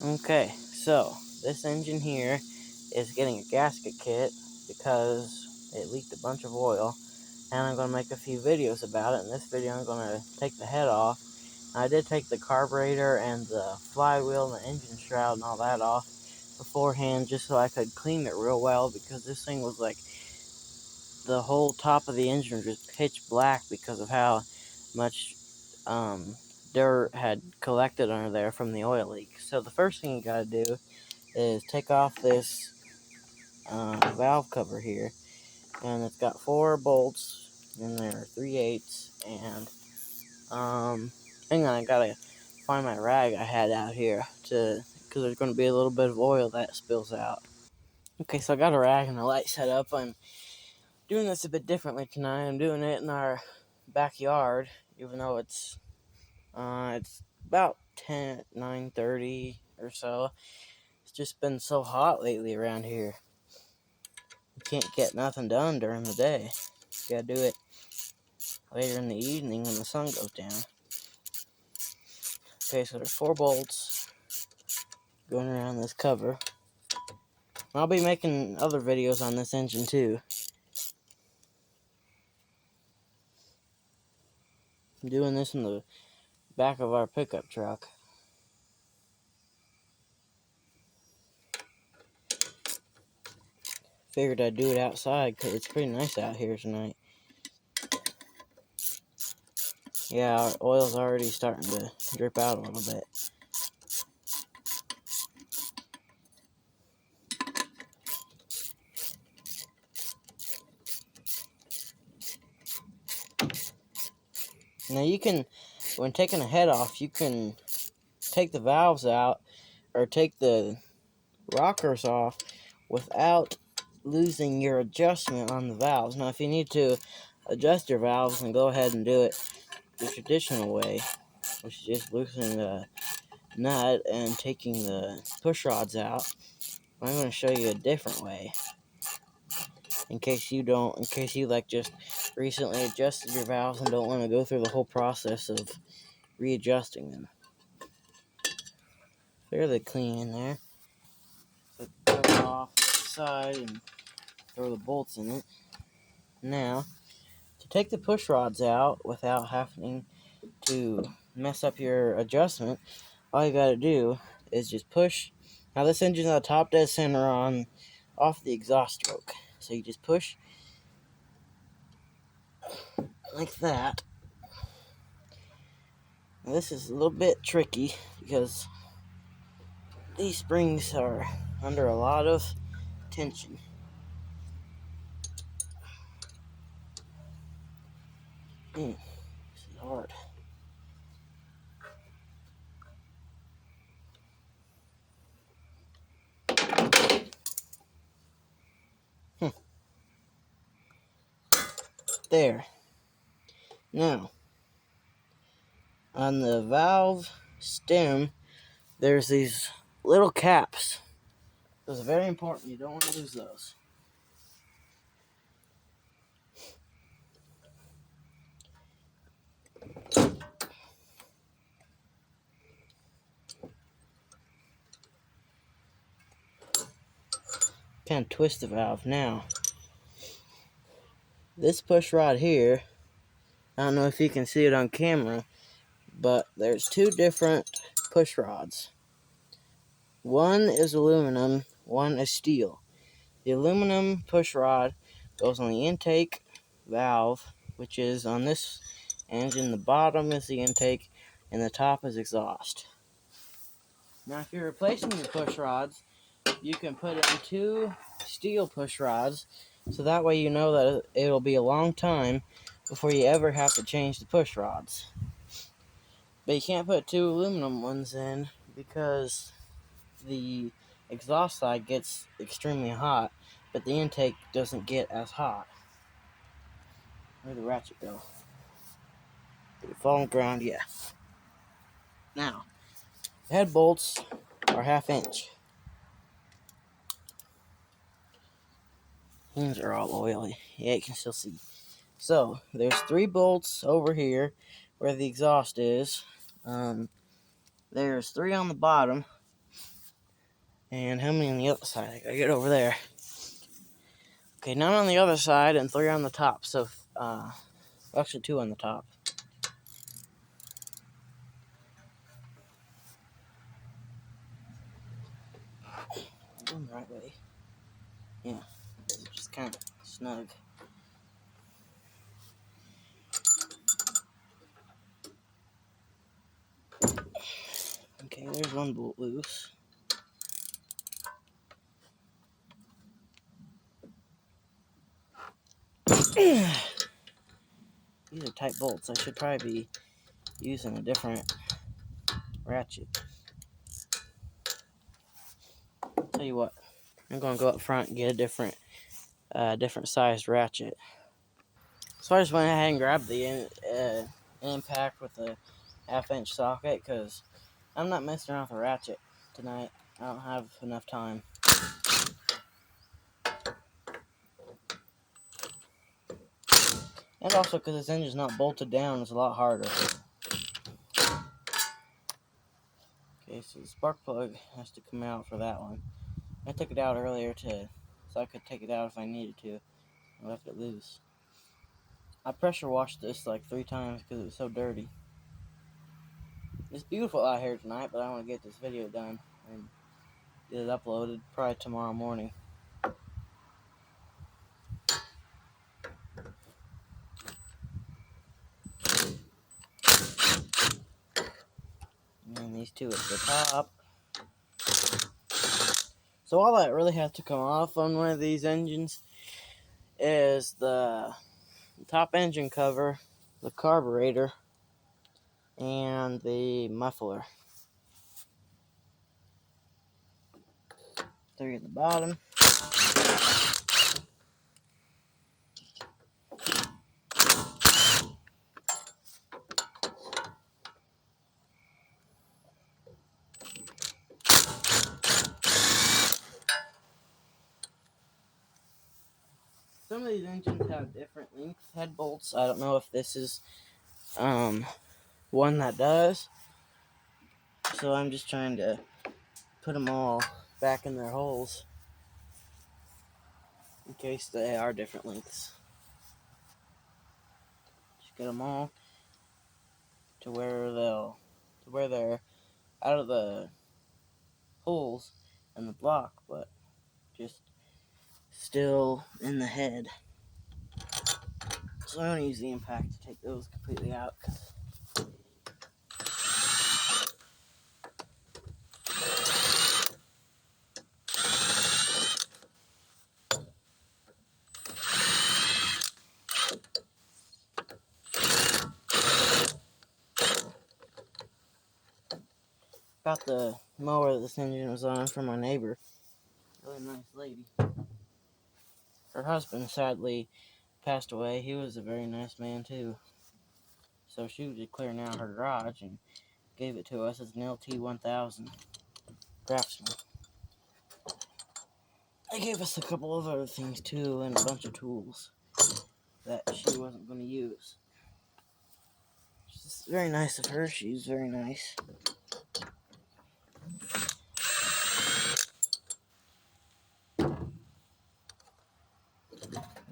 Okay, so this engine here is getting a gasket kit because it leaked a bunch of oil, and I'm going to make a few videos about it. In this video I'm going to take the head off. I did take the carburetor and the flywheel and the engine shroud and all that off beforehand just so I could clean it real well, because this thing was like, the whole top of the engine was just pitch black because of how much dirt had collected under there from the oil leak. So the first thing you got to do is take off this valve cover here, and it's got 4 bolts in there, 3/8, and hang on, I gotta find my rag I had out here because there's going to be a little bit of oil that spills out. Okay, so I got a rag and a light set up. I'm doing this a bit differently tonight. I'm doing it in our backyard, even though it's about 9:30 or so. It's just been so hot lately around here. You can't get nothing done during the day. You gotta do it later in the evening when the sun goes down. Okay, so there's 4 bolts going around this cover. I'll be making other videos on this engine too. I'm doing this in the back of our pickup truck. Figured I'd do it outside because it's pretty nice out here tonight. Yeah, our oil's already starting to drip out a little bit. Now you can, when taking a head off, you can take the valves out or take the rockers off without losing your adjustment on the valves. Now if you need to adjust your valves, then go ahead and do it the traditional way, which is just loosening the nut and taking the push rods out. I'm going to show you a different way, in case you like just recently adjusted your valves and don't want to go through the whole process of readjusting them. Fairly clean in there. So cut it off the side and throw the bolts in it. Now, to take the push rods out without having to mess up your adjustment, all you gotta do is just push. Now this engine's on top dead center on off the exhaust stroke. So you just push like that. Now this is a little bit tricky because these springs are under a lot of tension. This is hard. There. Now, on the valve stem, there's these little caps. Those are very important. You don't want to lose those. Kind of twist the valve. Now, this push rod here, I don't know if you can see it on camera, but there's 2 different push rods. One is aluminum, one is steel. The aluminum push rod goes on the intake valve, which is on this engine. The bottom is the intake, and the top is exhaust. Now, if you're replacing your push rods, you can put in 2 steel push rods, so that way you know that it'll be a long time before you ever have to change the push rods. But you can't put 2 aluminum ones in because the exhaust side gets extremely hot, but the intake doesn't get as hot. Where'd the ratchet go? Did it fall on the ground? Yeah. Now, head bolts are 1/2 inch. These are all oily. Yeah, you can still see. So, there's 3 bolts over here where the exhaust is. There's 3 on the bottom, And how many on the other side? I gotta get over there. Okay, none on the other side and 3 on the top. So, actually 2 on the top. I'm going the right way. Yeah, just kind of snug. Okay, there's one bolt loose. These are tight bolts. I should probably be using a different ratchet. Tell you what, I'm gonna go up front and get a different sized ratchet. So I just went ahead and grabbed the impact with the 1/2-inch socket because I'm not messing around with a ratchet tonight. I don't have enough time. And also because this engine's not bolted down, it's a lot harder. Okay, so the spark plug has to come out for that one. I took it out earlier so I could take it out if I needed to. I left it loose. I pressure washed this like 3 times because it was so dirty. It's beautiful out here tonight, but I want to get this video done and get it uploaded probably tomorrow morning. And these 2 at the top. So all that really has to come off on one of these engines is the top engine cover, the carburetor, and the muffler. 3 at the bottom. Some of these engines have different length head bolts. I don't know if this is one that does. So I'm just trying to put them all back in their holes in case they are different lengths. Just get them all to where they're out of the holes in the block, but just still in the head. So I'm going to use the impact to take those completely out. Got the mower that this engine was on from my neighbor. Really nice lady. Her husband sadly passed away. He was a very nice man too. So she was just clearing out her garage and gave it to us as an LT1000 Craftsman. They gave us a couple of other things too and a bunch of tools that she wasn't going to use. It's just very nice of her. She's very nice.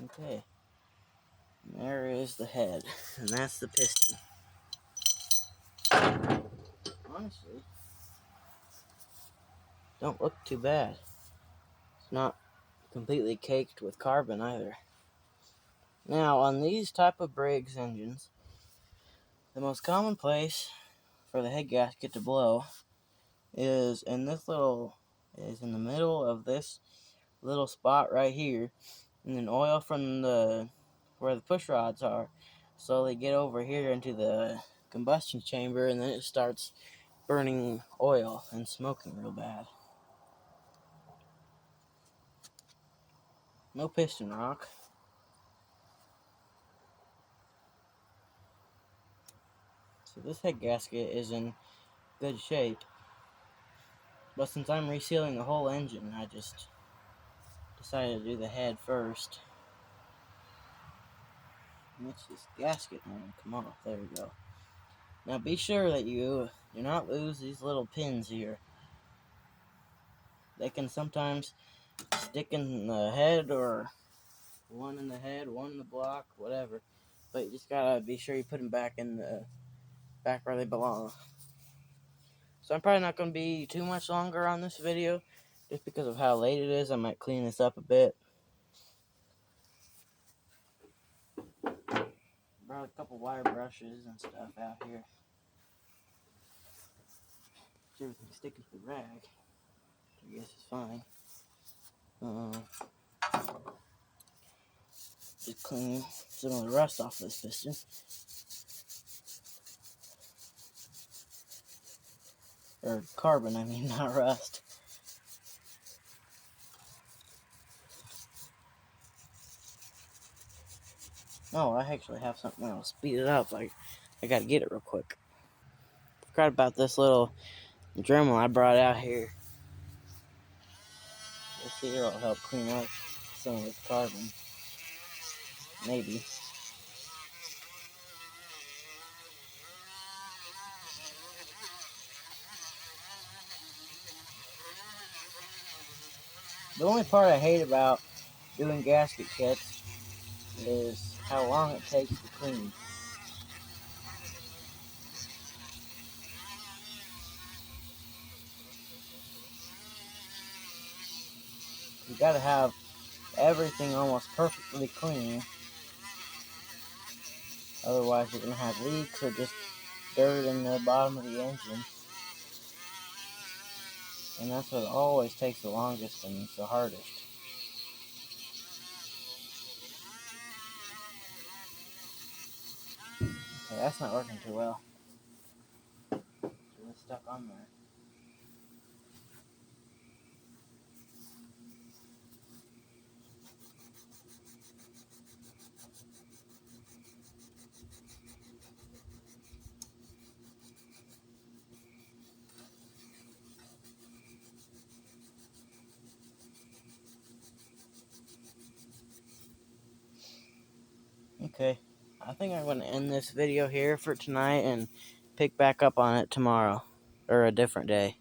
Okay. And there is the head. And that's the piston. Honestly, don't look too bad. It's not completely caked with carbon either. Now, on these type of Briggs engines, the most common place for the head gasket to blow is in the middle of this little spot right here, and then oil from where the push rods are slowly get over here into the combustion chamber, and then it starts burning oil and smoking real bad. No piston rock. So this head gasket is in good shape, but since I'm resealing the whole engine, I just decided to do the head first. Makes this gasket want to come off. There we go. Now be sure that you do not lose these little pins here. they can sometimes stick in the head, or one in the head, one in the block, whatever. But you just gotta be sure you put them back in the back where they belong. So I'm probably not gonna be too much longer on this video, just because of how late it is. I might clean this up a bit. Brought a couple wire brushes and stuff out here. Everything's sticking to the rag. I guess it's fine. Just clean some of the rust off this piston. Or carbon, I mean, not rust. Oh, I actually have something that'll speed it up. I gotta get it real quick. Forgot about this little Dremel I brought out here. Let's see here, it'll help clean up some of this carbon. Maybe. The only part I hate about doing gasket kits is how long it takes to clean. You gotta have everything almost perfectly clean. Otherwise you're gonna have leaks or just dirt in the bottom of the engine. And that's what always takes the longest and the hardest. Okay, that's not working too well. It's stuck on there. Okay, I think I'm going to end this video here for tonight and pick back up on it tomorrow, or a different day.